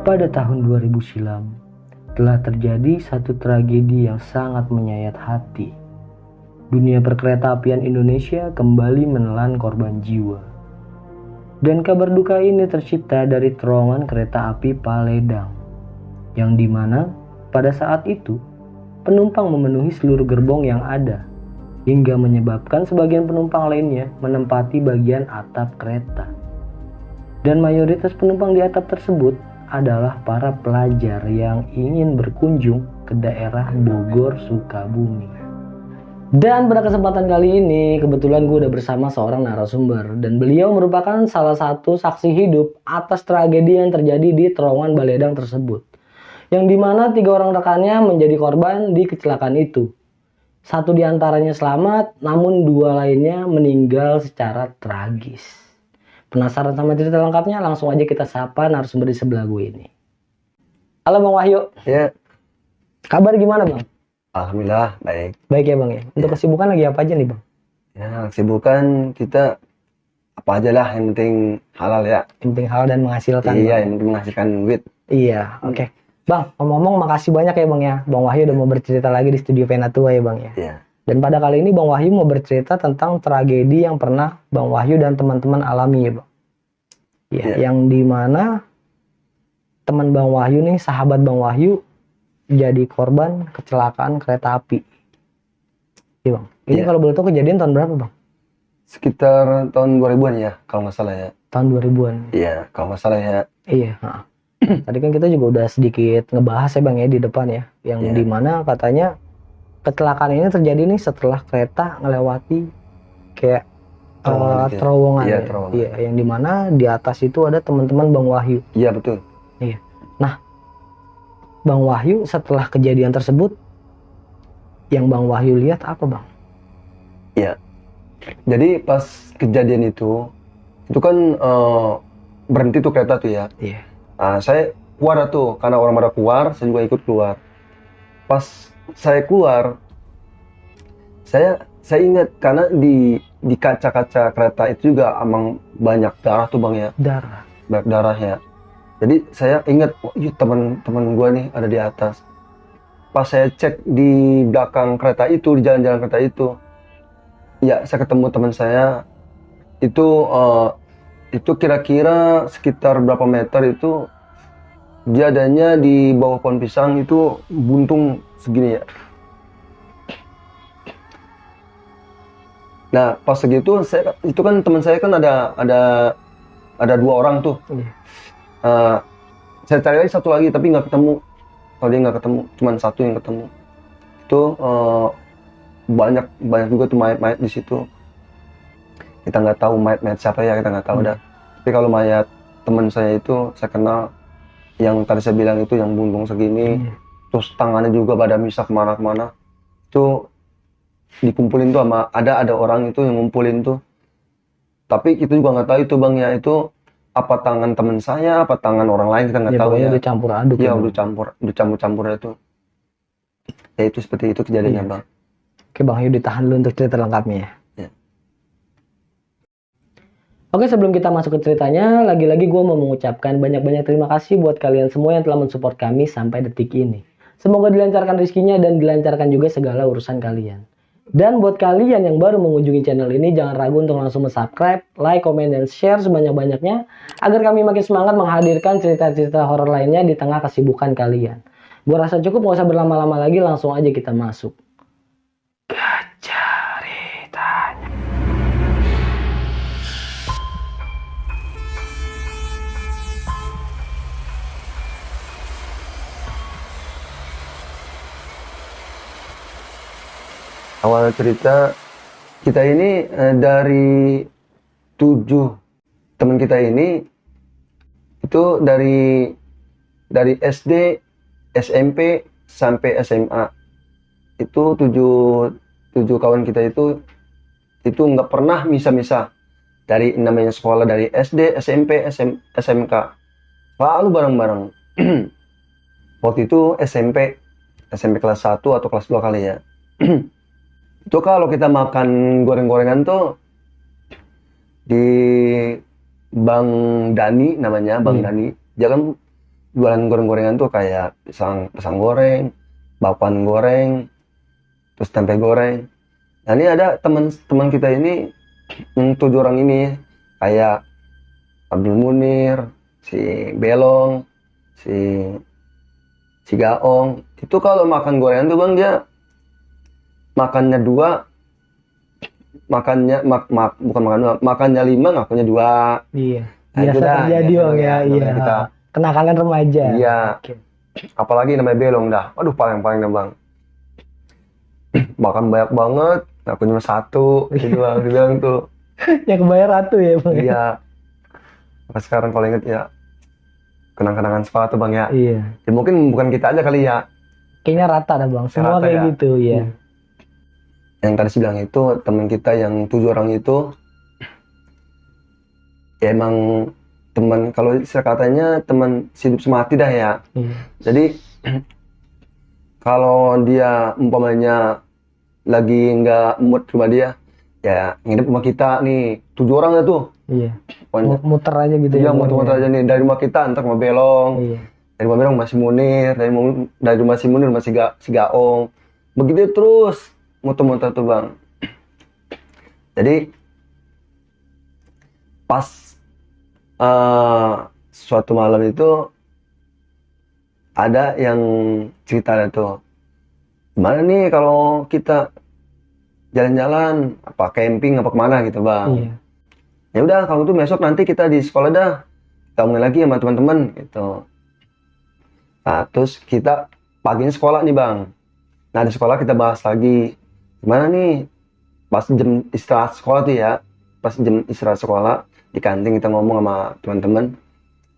Pada tahun 2000 silam, telah terjadi satu tragedi yang sangat menyayat hati. Dunia perkeretaapian Indonesia kembali menelan korban jiwa. Dan kabar duka ini tercipta dari terowongan kereta api Paledang, yang dimana pada saat itu penumpang memenuhi seluruh gerbong yang ada, hingga menyebabkan sebagian penumpang lainnya menempati bagian atap kereta. Dan mayoritas penumpang di atap tersebut adalah para pelajar yang ingin berkunjung ke daerah Bogor, Sukabumi. Dan pada kesempatan kali ini kebetulan gue udah bersama seorang narasumber, dan beliau merupakan salah satu saksi hidup atas tragedi yang terjadi di terowongan Baledang tersebut, yang dimana 3 orang rekannya menjadi korban di kecelakaan itu. 1 diantaranya selamat, namun 2 lainnya meninggal secara tragis. Penasaran sama cerita lengkapnya? Langsung aja kita sapa narasumber di sebelah gue ini. Halo Bang Wahyu. Ya. Kabar gimana Bang? Alhamdulillah baik. Baik ya Bang ya. Untuk kesibukan lagi apa aja nih Bang? Ya, kesibukan kita apa aja lah, yang penting halal ya. Yang penting halal dan menghasilkan. Iya, Bang. yang penting menghasilkan duit. Iya, oke. Bang, ngomong-ngomong makasih banyak ya Bang ya. Bang Wahyu udah mau bercerita lagi di studio Venatua ya Bang ya. Iya. Dan pada kali ini Bang Wahyu mau bercerita tentang tragedi yang pernah Bang Wahyu dan teman-teman alami ya Bang. Ya, yang dimana teman Bang Wahyu nih, sahabat Bang Wahyu jadi korban kecelakaan kereta api. Iya Bang. Ini kalau boleh tahu kejadian tahun berapa Bang? Sekitar tahun 2000-an ya, kalau nggak salah ya. Tahun 2000-an. Iya, kalau nggak salah ya. Iya. Tadi kan kita juga udah sedikit ngebahas ya Bang ya di depan ya, yang dimana katanya kecelakaan ini terjadi nih setelah kereta ngelewati kayak terowongan. Iya, ya. terowongan. Iya, yang dimana di atas itu ada teman-teman Bang Wahyu. Iya, betul. Iya. Nah, Bang Wahyu setelah kejadian tersebut, yang Bang Wahyu lihat apa Bang? Iya. Jadi pas kejadian itu kan berhenti tuh kereta tuh ya. Iya. Nah, saya keluar tuh, karena orang pada keluar, saya juga ikut keluar. Pas saya keluar, saya ingat karena di kaca-kaca kereta itu juga emang banyak darah tuh Bang ya. Darah. Banyak darah ya. Jadi saya ingat, teman-teman gue nih ada di atas. Pas saya cek di belakang kereta itu, di jalan-jalan kereta itu, ya saya ketemu teman saya itu kira-kira sekitar berapa meter itu, dia adanya di bawah pohon pisang itu buntung segini ya. Nah pas segitu itu kan teman saya kan ada 2 orang tuh. Saya cari lagi 1 lagi tapi nggak ketemu. Kalau dia nggak ketemu, cuma 1 yang ketemu. Itu banyak juga tuh mayat di situ. Kita nggak tahu mayat siapa ya, kita nggak tahu dah. Tapi kalau mayat teman saya itu saya kenal, yang tadi saya bilang itu yang buntung segini, terus tangannya juga pada misah kemana-kemana. Itu dikumpulin tuh sama ada orang itu yang ngumpulin tuh. Tapi kita juga nggak tahu itu Bang ya, itu apa tangan teman saya, apa tangan orang lain, kita nggak tahu ya. Udah campur aduk ya. Udah campur itu. Ya itu seperti itu kejadiannya Bang. Oke Bang Wahyu, ditahan dulu untuk cerita lengkapnya ya. Oke, sebelum kita masuk ke ceritanya, lagi-lagi gue mau mengucapkan banyak-banyak terima kasih buat kalian semua yang telah mensupport kami sampai detik ini. Semoga dilancarkan rezekinya dan dilancarkan juga segala urusan kalian. Dan buat kalian yang baru mengunjungi channel ini, jangan ragu untuk langsung subscribe, like, komen, dan share sebanyak-banyaknya agar kami makin semangat menghadirkan cerita-cerita horor lainnya di tengah kesibukan kalian. Gue rasa cukup, gak usah berlama-lama lagi, langsung aja kita masuk ke ceritanya. Awal cerita kita ini dari 7 teman kita ini itu dari SD, SMP sampai SMA. Itu 7 kawan kita itu nggak pernah misah-misah. Dari namanya sekolah dari SD, SMP, SMK. Selalu bareng-bareng. Waktu itu SMP kelas 1 atau kelas 2 kali ya. Itu kalau kita makan goreng-gorengan tuh di Bang Dani namanya, Bang Dani. Dia kan jualan goreng-gorengan tuh kayak pisang goreng, bakwan goreng, terus tempe goreng. Nah ini ada teman kita ini yang 7 orang ini kayak Abdul Munir, si Belong, si Gaong. Itu kalau makan gorengan tuh bang dia makannya 2, bukan makan 2, makannya 5, ngakunya 2. Iya. Nah, Biasa terjadi bang ya. Iya. Kita, kenakalan remaja. iya. Oke. Apalagi namanya Belong dah. Waduh paling dah bang. Makan banyak banget, aku cuma 1 gitu bang, dibilang tuh. Ya kebayar ratu ya bang. Iya. Sampai sekarang kalau inget ya kenang-kenangan sekolah tuh bang ya. Iya. Ya mungkin bukan kita aja kali ya. Kayaknya rata dah bang. Semua Rata kayak ya. gitu ya. Yang tadi bilang itu teman kita yang 7 orang itu ya emang teman, kalau istilah katanya teman hidup semati dah ya. Iya. Jadi kalau dia umpamanya lagi nggak mood rumah dia, ya nginep rumah kita nih 7 orang ya tuh. Iya. Pokoknya Muter aja gitu iya, ya. muter-muter aja nih dari rumah kita entar rumah Belong. Iya. Dari rumah Belong masih Munir, dari rumah si Munir masih si Gaong. Begitu terus muter-muter tuh bang. Jadi pas suatu malam itu ada yang cerita tuh, gimana nih kalau kita jalan-jalan, apa camping apa kemana gitu bang. Iya. Ya udah kalau gitu besok nanti kita di sekolah dah, kita ngomongin lagi sama teman-teman gitu. Nah terus kita paginya sekolah nih bang. Nah di sekolah kita bahas lagi, gimana nih pas jam istirahat sekolah tuh ya, pas jam istirahat sekolah di kantin kita ngomong sama teman-teman,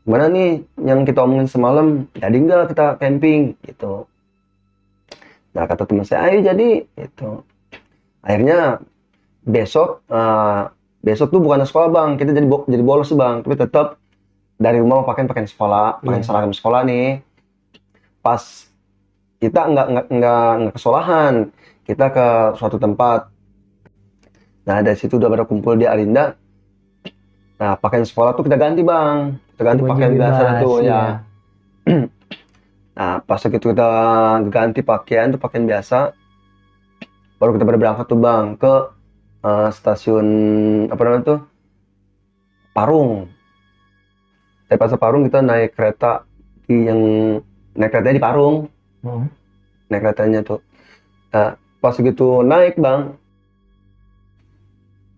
gimana nih yang kita omongin semalam, jadi nggak kita camping gitu. Nah kata teman saya, ayo jadi gitu. Akhirnya besok tuh bukan sekolah bang, kita jadi bolos bang, tapi tetap dari rumah pakaian sekolah, pakaian seragam sekolah nih. Pas kita nggak ke sekolahan, kita ke suatu tempat. Nah dari situ udah pada kumpul di Arinda. Nah pakaian sekolah tuh kita ganti bang, kita ganti pakaian biasa tuh ya. Nah pas gitu kita ganti pakaian tuh pakaian biasa, baru kita pada berangkat tuh bang ke stasiun apa namanya tuh Parung. Dari Pasar Parung kita naik kereta naik keretanya di Parung. Naik keretanya tuh. Nah, pas gitu naik bang,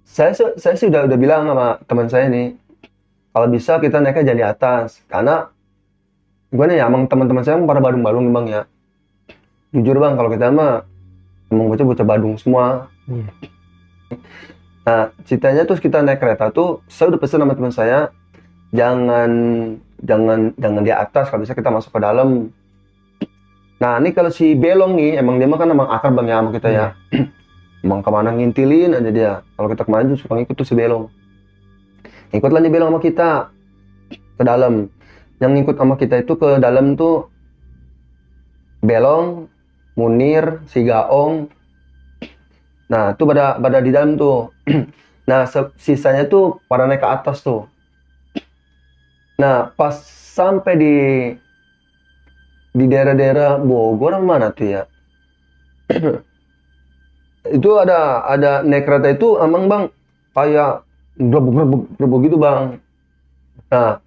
saya sih udah bilang sama teman saya nih, kalau bisa kita naiknya jadi atas, karena gimana ya, emang teman-teman saya pada badung-badung nih bang ya. Jujur bang, kalau kita mah emang bocah-bocah Badung semua. Nah ceritanya terus kita naik kereta tuh, saya udah pesen sama teman saya, jangan di atas, kalau bisa kita masuk ke dalam. Nah ini kalau si Belong nih, emang dia mah kan emang akar bang ya sama kita ya. Emang kemana ngintilin aja dia, kalau kita kemana suka ngikut tuh si Belong. Ikutlah nih Belong sama kita ke dalam. Yang ngikut sama kita itu ke dalam tuh Belong, Munir, si Gaong. Nah itu pada di dalam tuh. Nah sisanya tuh pada naik ke atas tuh. Nah pas sampai di daerah-daerah Bogor mana tuh ya, itu ada naik kereta itu emang bang kayak gerbuk gitu bang. Nah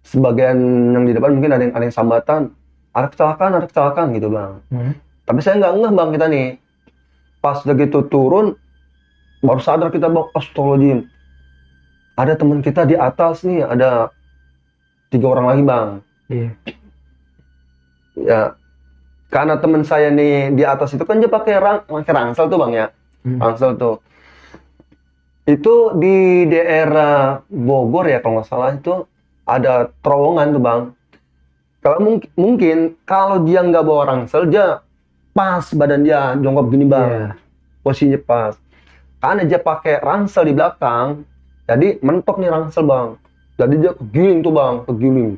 sebagian yang di depan mungkin ada yang sambatan, ada kecelakaan gitu bang. Tapi saya nggak ngeh bang, kita nih pas udah gitu turun baru sadar kita bang, astagfirullahaladzim, ada teman kita di atas nih, ada 3 orang lagi bang. Ya karena teman saya nih di atas itu kan dia pakai rangsel tuh bang ya. Rangsel tuh itu di daerah Bogor ya kalau nggak salah, itu ada terowongan tuh bang. Kalau mungkin kalau dia nggak bawa rangsel, dia pas badan dia jongkok gini bang, posisinya pas. Karena dia pakai rangsel di belakang, jadi mentok nih rangsel bang. Jadi dia kegiling tuh bang, kegiling.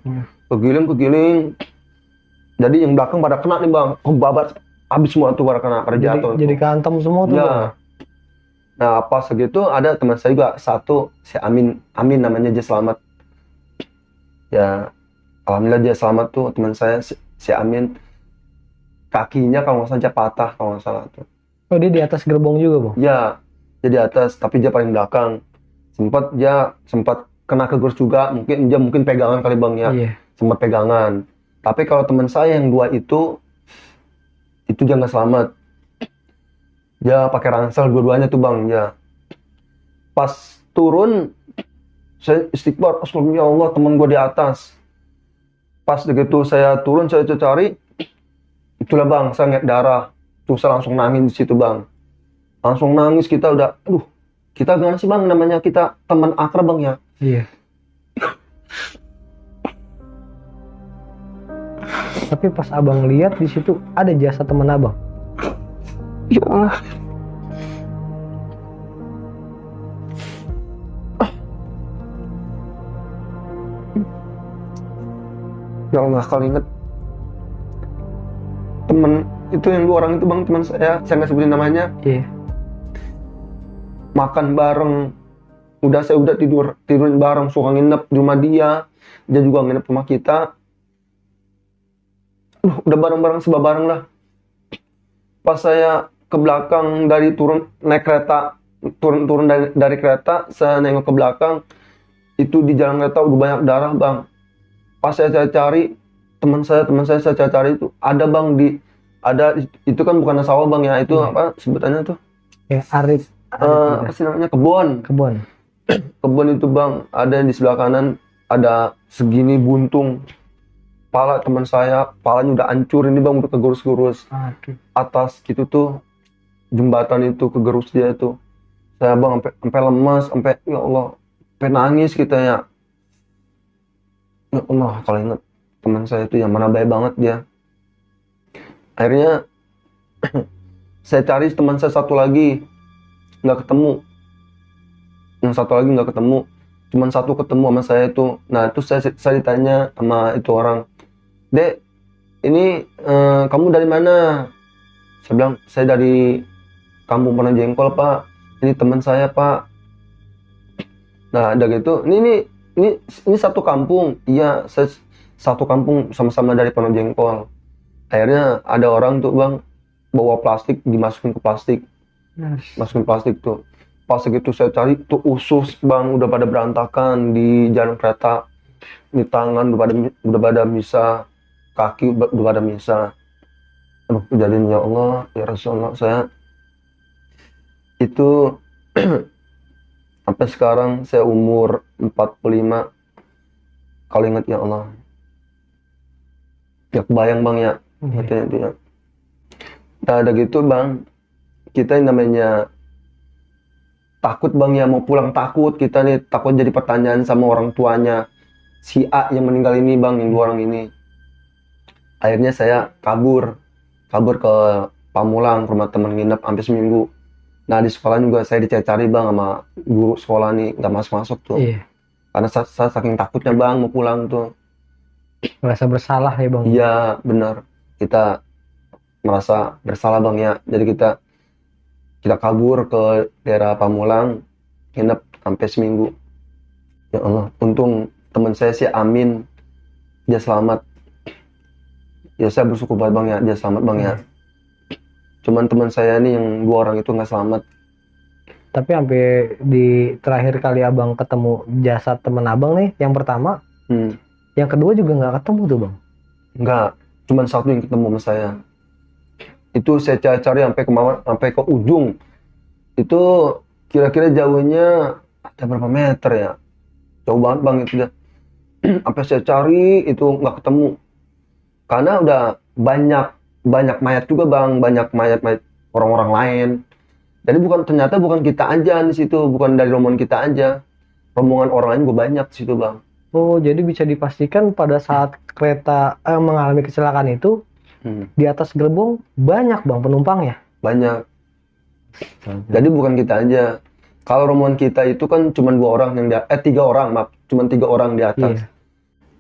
Jadi yang belakang pada kena nih bang, babat habis semua tuh pada kena, pada jatuh. Jadi kantem semua tuh bang. Nah pas segitu ada teman saya juga satu, si Amin namanya, dia selamat. Ya Alhamdulillah dia selamat tuh, teman saya si Amin. Kakinya kalau nggak salah patah kalau nggak salah tuh. Oh, dia di atas gerbong juga, Bang? Ya, dia di atas, tapi dia paling belakang. Sempat kena kegerus juga, mungkin pegangan kali bang ya. Iya. Sempat pegangan. Tapi kalau teman saya yang dua itu dia nggak selamat. Dia pakai ransel dua-duanya tuh bang ya. Pas turun, saya istighfar, astagfirullah ya Allah, teman gue di atas. Pas begitu saya turun, saya cari, itulah bang, saya ngeliat darah. Terus saya langsung nangis di situ bang. Langsung nangis, kita udah, aduh, kita gimana sih bang, namanya kita teman akrab bang ya. Iya. Tapi pas abang lihat di situ ada jasad teman abang. Ya Allah. Ya Allah, kalau inget temen itu yang dua orang itu bang, teman saya nggak sebutin namanya. Iya. Makan bareng, saya udah tidurin bareng, suka nginep di rumah dia juga nginep rumah kita. Udah bareng-bareng, sebab bareng lah. Pas saya ke belakang dari turun naik kereta, turun dari kereta, saya nengok ke belakang, itu di jalan kereta udah banyak darah bang. Pas saya cari teman saya cari itu ada bang itu kan bukan sawah bang ya, itu apa sebutannya tuh? Ya, arit. Apa sih namanya, kebun itu bang. Ada di sebelah kanan ada segini buntung. Pala teman saya, palanya udah hancur ini bang, udah kegerus-gerus. Atas itu tuh jembatan itu kegerus dia tuh. Saya bang sampai lemas, sampai ya Allah, sampai nangis kita ya. Ya Allah, kalau ingat teman saya itu yang mana baik banget dia. Akhirnya saya cari teman saya satu lagi, nggak ketemu. Yang satu lagi nggak ketemu, cuman satu ketemu sama saya itu. Nah itu saya ditanya sama itu orang, Dek, ini kamu dari mana? Saya bilang, saya dari Kampung Penajengkol Pak. Ini teman saya Pak. Nah ada gitu, ini satu kampung. Iya, saya satu kampung, sama-sama dari Penajengkol. Akhirnya ada orang tuh bang bawa plastik, dimasukin ke plastik. Masukin plastik tuh. Pas segitu saya cari tuh usus bang, udah pada berantakan di jalan kereta. Di tangan udah pada misah, kaki udah pada misah. Aduh, kejadian ya Allah, ya Rasulullah, saya itu sampai sekarang saya umur 45, kalau ingat ya Allah. Ya kebayang bang ya. Itu ya. Nah ada gitu bang, kita yang namanya takut bang ya, mau pulang takut, kita nih takut jadi pertanyaan sama orang tuanya si A yang meninggal ini bang, yang dua orang ini. Akhirnya saya kabur ke Pamulang, ke rumah teman nginep hampir seminggu. Nah di sekolah juga saya dicari bang sama guru sekolah nih, nggak masuk tuh. Iya. Karena saya saking takutnya bang mau pulang tuh. Merasa bersalah ya bang? Iya benar, kita merasa bersalah bang ya. Jadi kita kabur ke daerah Pamulang, nginep sampai seminggu. Ya Allah, untung teman saya si Amin, dia selamat. Ya saya bersyukur banget bang ya, dia selamat bang ya. Cuman teman saya ini yang dua orang itu nggak selamat. Tapi sampai di terakhir kali abang ketemu jasad teman abang nih, yang pertama, yang kedua juga nggak ketemu tuh bang? Nggak, cuman satu yang ketemu sama saya. Itu saya cari sampai ke ujung. Itu kira-kira jauhnya ada berapa meter ya? Jauh banget bang itu dah. Sampai saya cari itu nggak ketemu. Karena udah banyak mayat juga bang, banyak mayat orang-orang lain. Jadi ternyata bukan kita aja di situ, bukan dari rombongan kita aja. Rombongan orang lain juga banyak di situ bang. Oh, jadi bisa dipastikan pada saat kereta mengalami kecelakaan itu, di atas gerbong banyak bang penumpangnya? Banyak. Jadi bukan kita aja. Kalau rombongan kita itu kan cuma 3 orang cuma 3 orang di atas. Iya.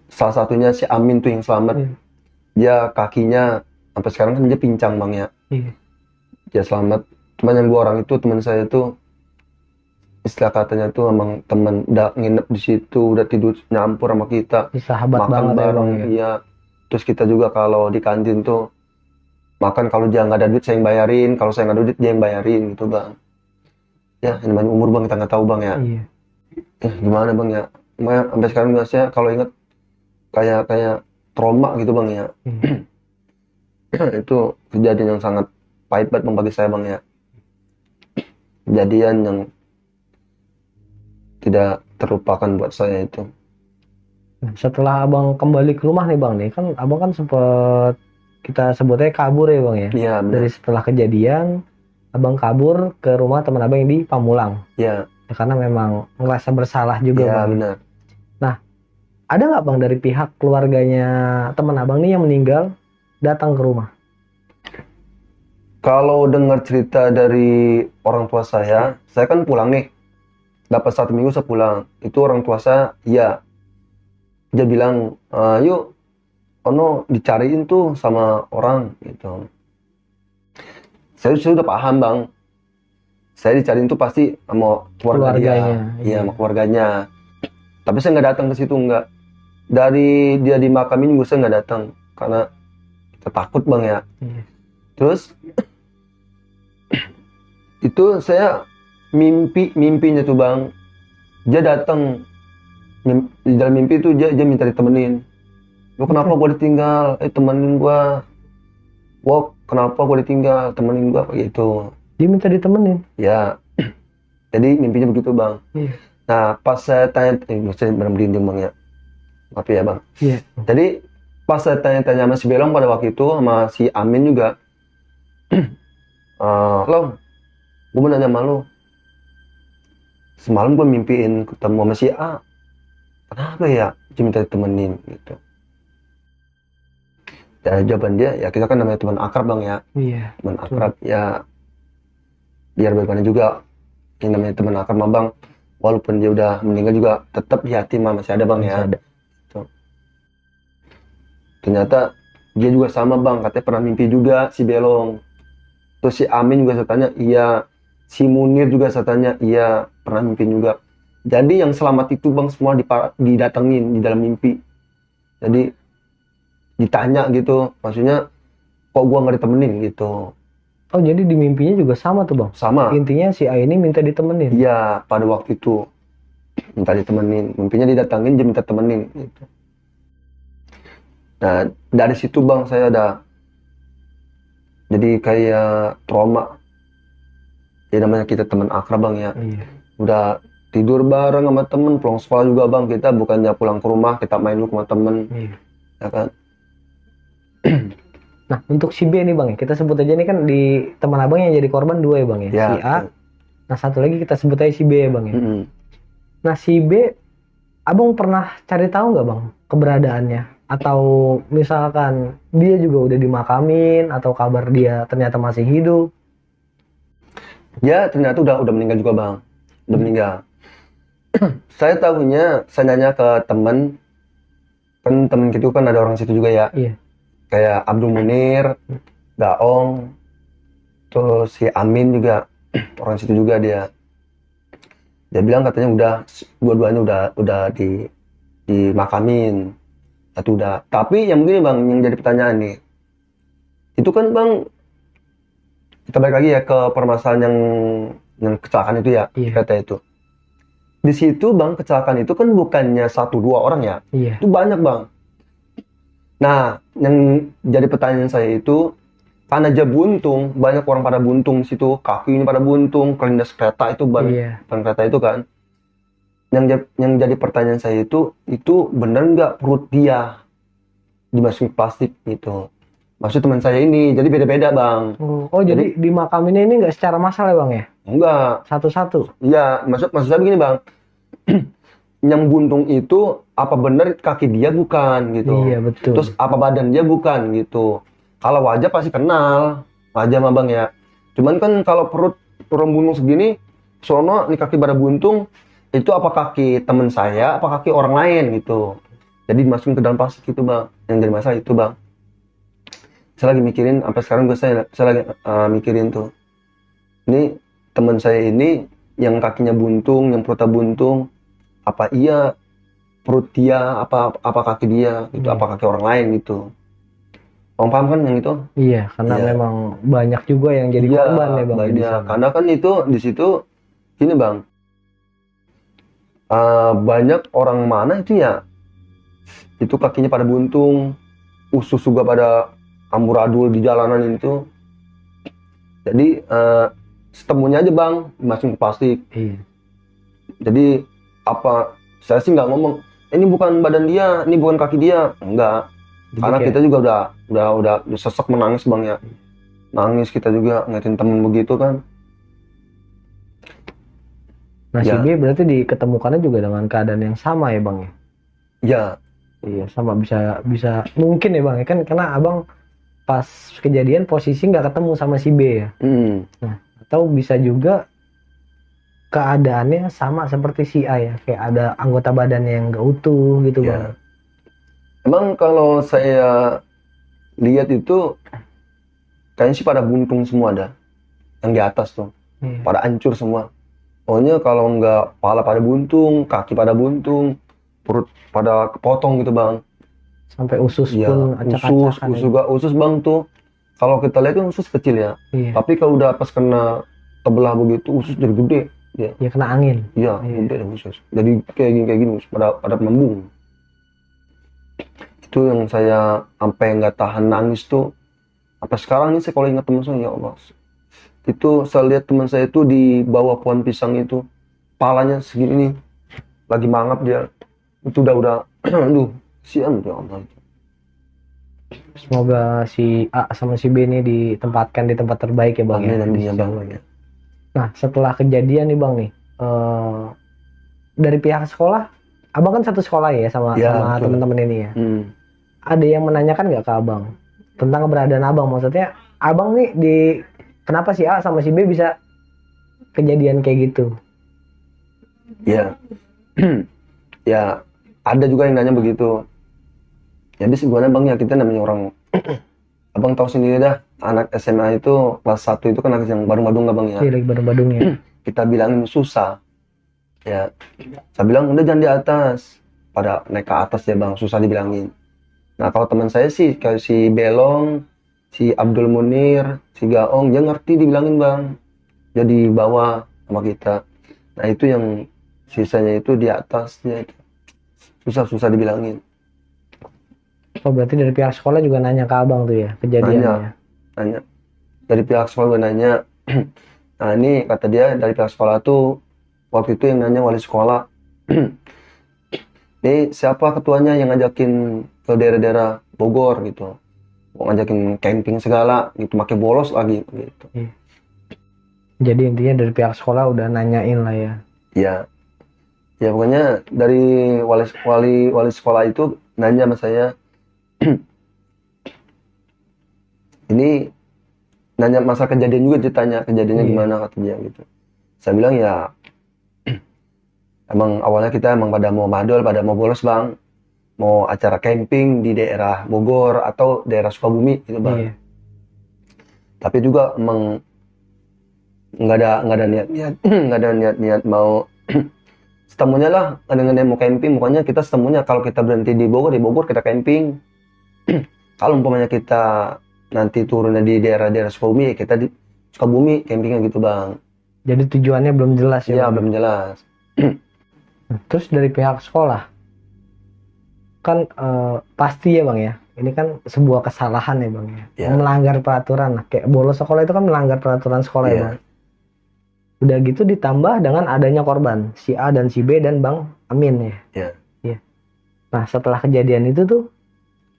Salah satunya si Amin tuh yang selamat. Iya. Dia kakinya sampai sekarang kan dia pincang bang ya. Iya. Dia selamat. Cuman yang 2 orang itu teman saya itu istilah katanya tuh emang temen udah nginep di situ, udah tidur nyampur sama kita, Sahabat makan banget ya bang bareng, ya. iya. Terus kita juga kalau di kantin tuh makan, kalau dia nggak ada duit saya yang bayarin, kalau saya nggak ada duit dia yang bayarin gitu bang. Ya ini namanya umur bang, kita nggak tahu bang ya. Iya. Gimana bang ya, makanya sampai sekarang juga saya kalau inget kayak kayak trauma gitu bang ya. Iya. Itu kejadian yang sangat pahit banget bang bagi saya bang ya. Kejadian yang tidak terlupakan buat saya itu. Nah, setelah abang kembali ke rumah nih bang nih, kan abang kan sempet kita sebutnya kabur ya bang ya. Iya benar. Dari setelah kejadian, abang kabur ke rumah teman abang yang di Pamulang. Iya. Ya, karena memang ngerasa bersalah juga Iya bang. benar. Nah, ada nggak bang dari pihak keluarganya teman abang nih yang meninggal datang ke rumah? Kalau dengar cerita dari orang tua saya kan pulang nih, dapat 1 minggu saya pulang. Itu orang tua saya, iya, dia bilang, yuk, ono dicariin tuh sama orang gitu. Saya sudah paham bang, saya dicariin tuh pasti sama keluarga dia, iya sama keluarganya. Tapi saya nggak datang ke situ, nggak. Dari dia dimakamin juga saya nggak datang karena kita takut bang ya. Terus itu saya mimpinya tuh bang, dia datang di dalam mimpi itu dia minta ditemenin. Lo kenapa gue ditinggal? Temenin gue. Wah, kenapa gue ditinggal? Temenin gue gitu. Dia minta ditemenin. Ya. Jadi mimpinya begitu bang. Nah pas saya tanya, saya bener-bener bang ya. Maaf ya bang. Jadi pas saya tanya-tanya sama si Belong pada waktu itu, sama si Amin juga. Long, gue mau nanya sama lo. Semalam gue mimpiin ketemu sama si A. Kenapa ya dia minta ditemenin gitu. Ya jawaban dia, ya kita kan namanya teman akrab bang ya. Iya. Teman akrab ya, biar bagaimana juga ini namanya teman akrab mah bang, walaupun dia udah meninggal juga tetap di hati mah masih ada bang ya. Tuh. Ternyata dia juga sama bang, katanya pernah mimpi juga si Belong. Terus si Amin juga saya tanya, iya. Si Munir juga saya tanya, iya, pernah mimpi juga. Jadi yang selamat itu bang semua didatengin di dalam mimpi. Jadi ditanya gitu, maksudnya kok gua nggak ditemenin gitu. Oh jadi di mimpinya juga sama tuh bang? Sama. Intinya si A ini minta ditemenin? Iya, pada waktu itu minta ditemenin, mimpinya didatengin dia minta temenin gitu. Nah dari situ bang saya ada jadi kayak trauma. Ya namanya kita teman akrab bang ya. Udah tidur bareng sama temen, pulang sekolah juga bang, kita bukannya pulang ke rumah, kita main dulu sama temen. Ya kan. Nah untuk si B nih bang ya, kita sebut aja nih kan di teman abang yang jadi korban 2 ya bang ya, si A. Nah satu lagi kita sebut aja si B ya bang ya. Nah si B, abang pernah cari tahu nggak bang keberadaannya? Atau misalkan dia juga udah dimakamin, atau kabar dia ternyata masih hidup? Ya ternyata udah meninggal juga bang, udah meninggal. Saya tahunya, saya nanya ke temen, kan temen gitu kan ada orang situ juga ya. Iya. Kayak Abdul Munir, Daong, terus si Amin juga orang situ juga dia. Dia bilang katanya udah dua-duanya udah dimakamin. Satu udah. Tapi yang begini bang, yang jadi pertanyaan nih, itu kan bang, kita balik lagi ya ke permasalahan yang kecelakaan itu ya, kereta itu. Di situ bang, kecelakaan itu kan bukannya 1-2 orang ya, itu banyak bang. Nah, yang jadi pertanyaan saya itu, karena dia buntung, banyak orang pada buntung di situ, kakinya pada buntung, kelindas kereta itu ban kereta itu kan. Yang jadi pertanyaan saya itu bener nggak perut dia dimasukin plastik gitu? Maksud teman saya ini, jadi beda-beda bang. Oh jadi dimakaminnya ini nggak secara massal ya bang ya? Enggak. Satu-satu? Iya, maksud saya begini bang. Yang buntung itu apa benar kaki dia bukan gitu. Iya betul. Terus apa badan dia bukan gitu. Kalau wajah pasti kenal, wajah mah bang ya. Cuman kan kalau perut orang buntung segini, sono nih kaki pada buntung, itu apa kaki teman saya, apa kaki orang lain gitu. Jadi dimasukin ke dalam plastik itu bang. Yang jadi masalah itu bang. Saya lagi mikirin, sampai sekarang saya lagi mikirin tuh. Ini teman saya ini yang kakinya buntung, yang perutnya buntung, apa iya perut dia, apa kaki dia, gitu, apa kaki orang lain gitu. Om paham kan yang itu? Iya, karena Iya. memang banyak juga yang jadi Iya, korban ya Bang ya di banyak. sana. Karena kan itu di situ gini Bang, banyak orang mana itu ya, itu kakinya pada buntung, usus juga pada amburadul di jalanan itu. Jadi setemunya aja Bang, dimasukin ke plastik. Iya. Jadi apa, saya sih nggak ngomong ini bukan badan dia, ini bukan kaki dia, enggak. Jadi Karena kayak, kita juga udah sesek menangis Bang ya. Nangis kita juga ngeliatin temen begitu kan. nah si Ya, B berarti diketemukannya juga dengan keadaan yang sama ya Bang ya. ya, Iya, sama bisa bisa mungkin ya Bang ya kan karena Abang pas kejadian posisi nggak ketemu sama si B ya. Nah, atau bisa juga keadaannya sama seperti si A ya, kayak ada anggota badannya yang nggak utuh gitu ya. Bang. Emang kalau saya lihat itu kayaknya sih pada buntung semua ada, yang di atas tuh, Iya. pada hancur semua. Pokoknya kalau nggak kepala pada buntung, kaki pada buntung, perut pada kepotong gitu Bang. Sampai usus Iya, pun usus acak-acakan ya. juga usus Bang tuh. Kalau kita lihat kan usus kecil ya, Iya. tapi kalau udah pas kena kebelah begitu usus jadi gede. Ya, Ya kena angin. iya, Iya. gede deh usus. Jadi kayak gini usus pada membung. Itu yang saya sampai nggak tahan nangis tuh. Apa sekarang nih saya kalau ingat teman saya, ya Allah. Itu saya lihat teman saya itu di bawah pohon pisang itu, palanya segini nih, lagi mangap dia. Itu udah, aduh, sian ya Allah. Semoga si A sama si B ini ditempatkan di tempat terbaik ya Bang Amin, ya. amin di ya sisi Bang. Allah ya. Nah, setelah kejadian nih Bang nih, dari pihak sekolah, Abang kan satu sekolah ya sama Ya, sama betul. teman-teman ini ya. Hmm. Ada yang menanyakan nggak ke Abang tentang keberadaan Abang? Maksudnya, Abang nih kenapa si A sama si B bisa kejadian kayak gitu? Ya, ya ada juga yang nanya begitu. Jadi sebenarnya Bang ya kita namanya orang, Abang tahu sendiri dah, anak SMA itu kelas 1 itu kan anak yang badung-badung nggak Bang ya. Iya, lagi badung-badungnya. Kita bilangin susah. Ya, saya bilang udah jangan di atas. Pada naik ke atas ya Bang, susah dibilangin. Nah kalau teman saya sih kayak si Belong, si Abdul Munir, si Gaong, dia ngerti dibilangin Bang. Jadi bawah sama kita. Nah itu yang sisanya itu di atasnya itu. Susah dibilangin. Oh, berarti dari pihak sekolah juga nanya ke Abang tuh ya kejadiannya. Nanya. Dari pihak sekolah gue nanya. Nah ini kata dia dari pihak sekolah tuh waktu itu yang nanya wali sekolah. Ini siapa ketuanya yang ngajakin ke daerah-daerah Bogor gitu. Mau ngajakin camping segala gitu, pakai bolos lagi gitu. Jadi intinya dari pihak sekolah udah nanyain lah ya. Ya. Ya pokoknya dari wali sekolah itu nanya sama saya. Ini nanya masalah kejadian juga, ditanya kejadiannya Iya. gimana kata dia gitu. Saya bilang ya emang awalnya kita emang pada mau madol, pada mau bolos Bang. Mau acara camping di daerah Bogor atau daerah Sukabumi gitu Bang. Iya. Tapi juga emang nggak ada niat mau setemunya lah dengan mau camping. Pokoknya kita setemunya kalau kita berhenti di Bogor kita camping. Kalau umpamanya kita nanti turunnya di daerah-daerah Sukabumi, kita di Sukabumi campingnya gitu Bang. Jadi tujuannya belum jelas ya. Iya Bang? belum jelas. Nah, terus dari pihak sekolah kan pasti ya Bang ya. Ini kan sebuah kesalahan ya Bang ya. Iya. Melanggar peraturan. Kayak bolos sekolah itu kan melanggar peraturan sekolah ya Iya. Bang. Udah gitu ditambah dengan adanya korban si A dan si B dan Bang Amin ya. Iya. Iya. Nah setelah kejadian itu tuh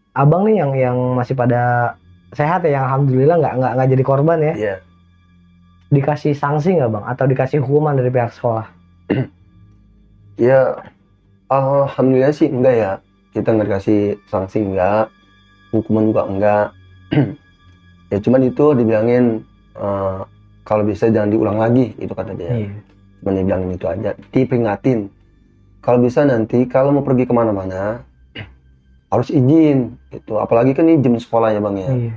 Abang nih yang masih pada sehat ya, yang alhamdulillah nggak jadi korban ya. Iya. Dikasih sanksi nggak Bang? Atau dikasih hukuman dari pihak sekolah? Ya alhamdulillah sih enggak ya. Kita nggak dikasih sanksi enggak, hukuman juga enggak. Ya cuman itu dibilangin kalau bisa jangan diulang lagi, itu kata dia. Iya. Cuman dibilangin itu aja, diperingatin. Kalau bisa nanti kalau mau pergi kemana-mana harus izin gitu. Apalagi kan ini jam sekolah ya Bang ya. Iya.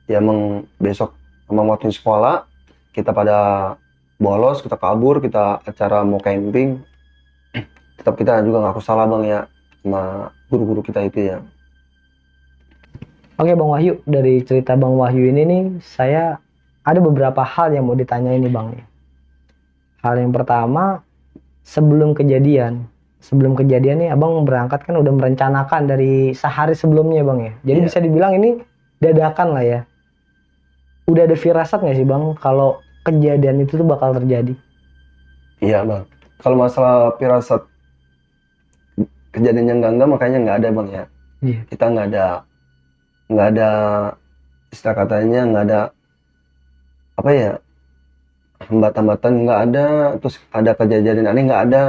Ya emang besok emang waktu sekolah kita pada bolos, kita kabur, kita acara mau camping, tetap kita juga ngaku salah bang ya sama guru-guru kita itu ya. Oke Bang Wahyu, dari cerita Bang Wahyu ini nih, saya ada beberapa hal yang mau ditanya ini Bang. Hal yang pertama, sebelum kejadian nih Abang berangkat kan udah merencanakan dari sehari sebelumnya Bang ya. Jadi Iya. bisa dibilang ini dadakan lah ya. Udah ada firasat nggak sih Bang kalau kejadian itu tuh bakal terjadi? Iya bang. Kalau masalah firasat kejadian yang enggak makanya nggak ada bang ya. Iya. Kita nggak ada istilah katanya nggak ada apa ya, hambatan-hambatan nggak ada, terus ada kejadian aneh nggak ada,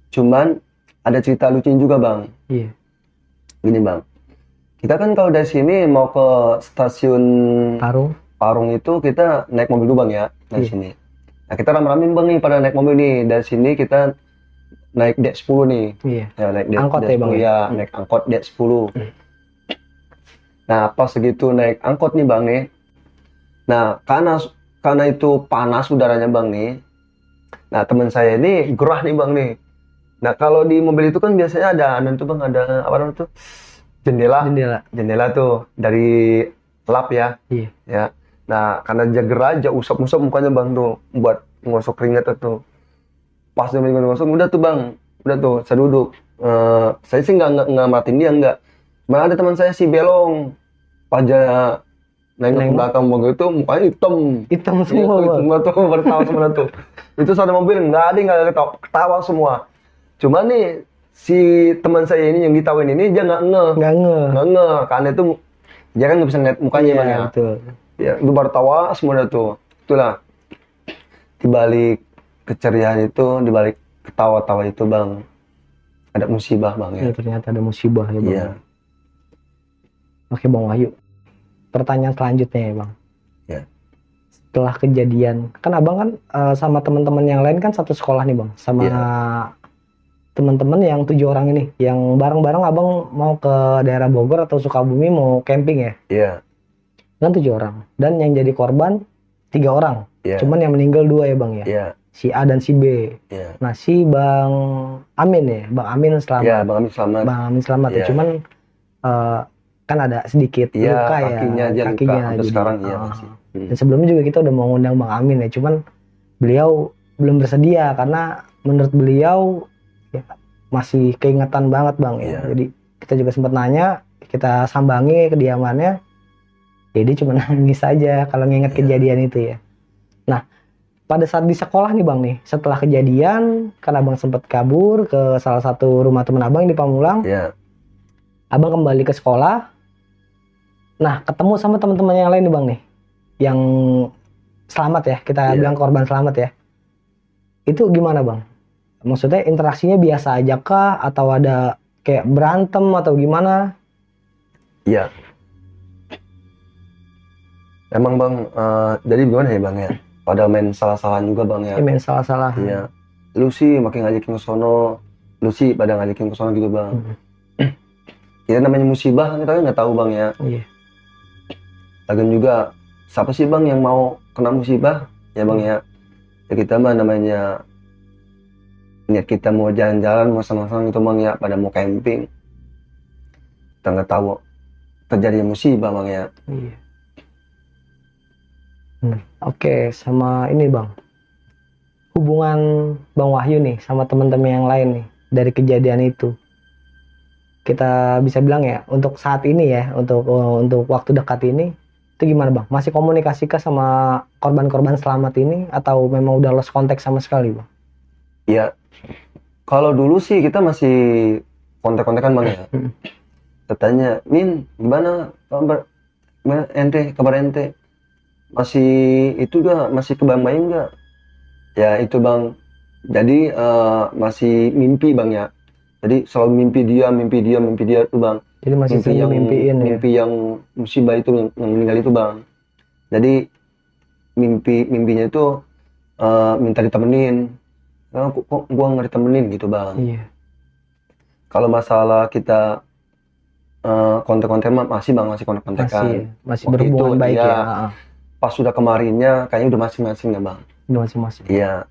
cuman ada cerita lucu juga bang. Iya. Gini bang, kita kan kalau dari sini mau ke stasiun Parung. itu kita naik mobil dulu bang ya dari Iya. sini. Nah kita rame-rame bang nih pada naik mobil nih, dari sini kita naik D10 nih. Iya. Ya naik Angkot ya, D10 Bang, ya? ya, naik angkot D10. Nah pas segitu naik angkot nih bang nih, nah karena itu panas udaranya bang nih, nah teman saya ini gerah nih bang nih. Nah kalau di mobil itu kan biasanya ada tuh bang, ada apa namanya tuh, jendela tuh dari lap ya. Iya. Ya. Nah karena dia gerah aja usap-usap mukanya bang tuh buat ngosok keringat tuh. Pas dia ngosok udah tuh bang, udah tuh saya duduk. Saya sih nggak matiin dia, nggak. Malah ada teman saya si belong, pajak nengok ke belakang mobil itu mukanya hitam semua itu semua tuh bertawa semua tuh. Itu satu mobil nggak ada ketawa semua. Cuma nih si teman saya ini yang ditawain ini dia nggak nge karena itu dia kan nggak bisa ngeliat mukanya bang ya. Betul. Ya itu bertawa semua tuh. Itulah dibalik keceriaan itu, dibalik ketawa-tawa itu bang, ada musibah bang ya. Ya ternyata ada musibah ya Bang. Iya. Oke Bang Wahyu, pertanyaan selanjutnya ya Bang. Ya. Setelah kejadian, kan Abang kan sama teman-teman yang lain kan satu sekolah nih Bang, sama teman-teman yang 7 orang ini, yang bareng-bareng Abang mau ke daerah Bogor atau Sukabumi mau camping ya? Iya. Kan 7 orang, dan yang jadi korban 3 orang, cuman yang meninggal 2 ya Bang ya? Iya. Si A dan si B. Iya. Nah si Bang Amin ya, Bang Amin selamat. Iya, Bang Amin selamat. Bang Amin selamat ya, cuman kan ada sedikit luka kakinya ya, aja luka sampai sekarang ya masih. Dan sebelumnya juga kita udah mau ngundang Bang Amin ya, cuman beliau belum bersedia karena menurut beliau ya, masih keingetan banget Bang ya. Jadi kita juga sempat nanya, kita sambangi kediamannya, jadi cuma nangis aja kalau nginget kejadian itu ya. Nah pada saat di sekolah nih Bang nih, setelah kejadian kan Abang sempat kabur ke salah satu rumah teman Abang di Pamulang. Abang kembali ke sekolah. Nah, ketemu sama teman-teman yang lain nih Bang nih, yang selamat ya, kita bilang korban selamat ya. Itu gimana Bang? Maksudnya interaksinya biasa aja kah? Atau ada kayak berantem atau gimana? Iya. Emang Bang, jadi gimana ya Bang ya? Pada main salah-salahan juga Bang ya. Main salah-salahan. Iya. Lu sih makin ngajakin ke sono, lu sih pada ngajakin ke sono gitu Bang. Ya namanya musibah kita kan nggak tahu Bang ya. Iya. Lagian juga siapa sih Bang yang mau kena musibah ya Bang ya. Ya kita mah namanya niat kita mau jalan-jalan, mau senang-senang gitu Bang ya, pada mau camping. Kita nggak tahu terjadi musibah Bang ya. Iya. Oke, sama ini Bang, hubungan Bang Wahyu nih sama teman-teman yang lain nih dari kejadian itu, kita bisa bilang ya untuk saat ini ya, untuk waktu dekat ini itu gimana Bang? Masih komunikasikah sama korban-korban selamat ini atau memang udah lost contact sama sekali Bang? Iya, kalau dulu sih kita masih kontak-kontakan Bang ya. Katanya, Min gimana kabar ente, kabar ente? Masih itu gak, masih kebayang-bayang gak? Ya itu Bang, jadi masih mimpi Bang ya. Jadi selalu mimpi dia tuh Bang. Jadi masih mimpi yang musibah itu, yang meninggal itu Bang. Jadi mimpinya itu minta ditemenin. Kok gua nggak ditemenin gitu Bang. Iya. Kalau masalah kita kontak-kontak masih Bang, masih kontak-kontakan. Masih berhubungan baik ya. Pas sudah kemarinnya kayaknya udah masing-masing ya Bang. masing-masing. Iya.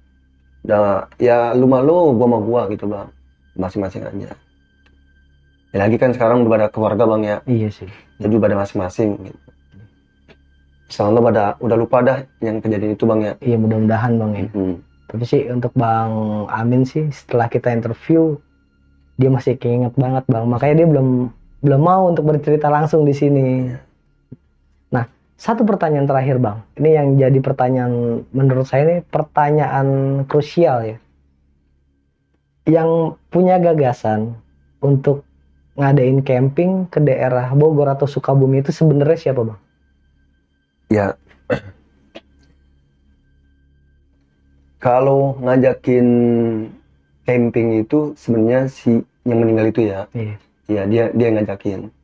Nah, ya lu malu, gua sama gua gitu bang, masing-masing aja. Ya lagi kan sekarang udah pada keluarga bang ya, Iya sih. jadi pada masing-masing gitu. Soalnya udah lupa dah yang kejadian itu bang ya. Iya, mudah-mudahan bang ya. Tapi sih untuk Bang Amin sih, setelah kita interview dia masih keinget banget bang, makanya dia belum mau untuk bercerita langsung di sini. Nah, satu pertanyaan terakhir bang, ini yang jadi pertanyaan menurut saya ini pertanyaan krusial ya. Yang punya gagasan untuk ngadain camping ke daerah Bogor atau Sukabumi itu sebenarnya siapa bang? Ya, kalau ngajakin camping itu sebenarnya si yang meninggal itu ya. Iya. Ya dia ngajakin.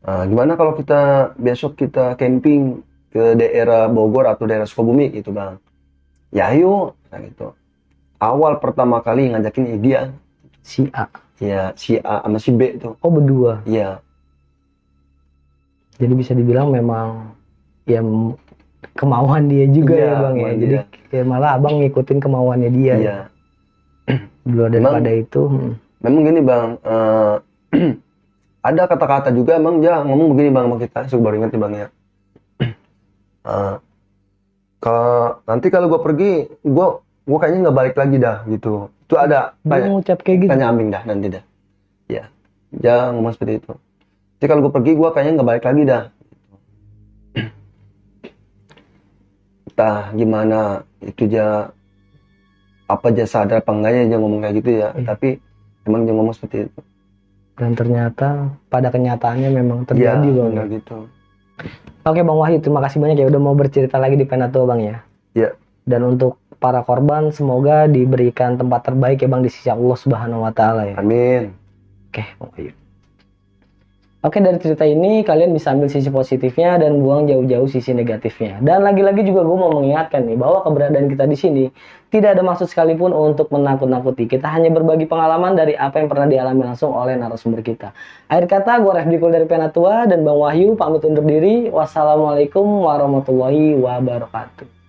Gimana kalau kita besok kita camping ke daerah Bogor atau daerah Sukabumi gitu bang? Ya ayo, nah, gitu. Awal pertama kali ngajakin dia. Si A. Ya si A sama si B tuh. Oh berdua. Iya. Jadi bisa dibilang memang ya kemauan dia juga Iya, ya bang ya. Jadi ya malah abang ngikutin kemauannya dia. Iya. Ya. Belum daripada itu. Memang gini bang, ada kata-kata juga emang dia ngomong begini bang sama kita, baru ingat nih bang ya. Nanti kalau gue pergi, gue kayaknya nggak balik lagi dah gitu. Itu ada. Dia ngucap kayak gitu. Tanya Aming dah nanti dah. Ya, dia ngomong seperti itu. Jadi kalau gue pergi, gue kayaknya nggak balik lagi dah. Entah gimana itu aja, apa aja sadar apa enggaknya dia ngomong kayak gitu ya. Tapi emang dia ngomong seperti itu. Dan ternyata pada kenyataannya memang terjadi bang. Ya, gitu. Oke Bang Wahyu, terima kasih banyak ya udah mau bercerita lagi di Penatua bang ya. Iya. Dan untuk para korban semoga diberikan tempat terbaik ya bang di sisi Allah Subhanahu Wa Taala ya. Amin. Oke Bang Wahyu. Oke, dari cerita ini kalian bisa ambil sisi positifnya dan buang jauh-jauh sisi negatifnya. Dan lagi-lagi juga gue mau mengingatkan nih bahwa keberadaan kita di sini tidak ada maksud sekalipun untuk menakut-nakuti. Kita hanya berbagi pengalaman dari apa yang pernah dialami langsung oleh narasumber kita. Akhir kata, gue Refdi Kul dari Penatua dan Bang Wahyu pamit undur diri. Wassalamualaikum warahmatullahi wabarakatuh.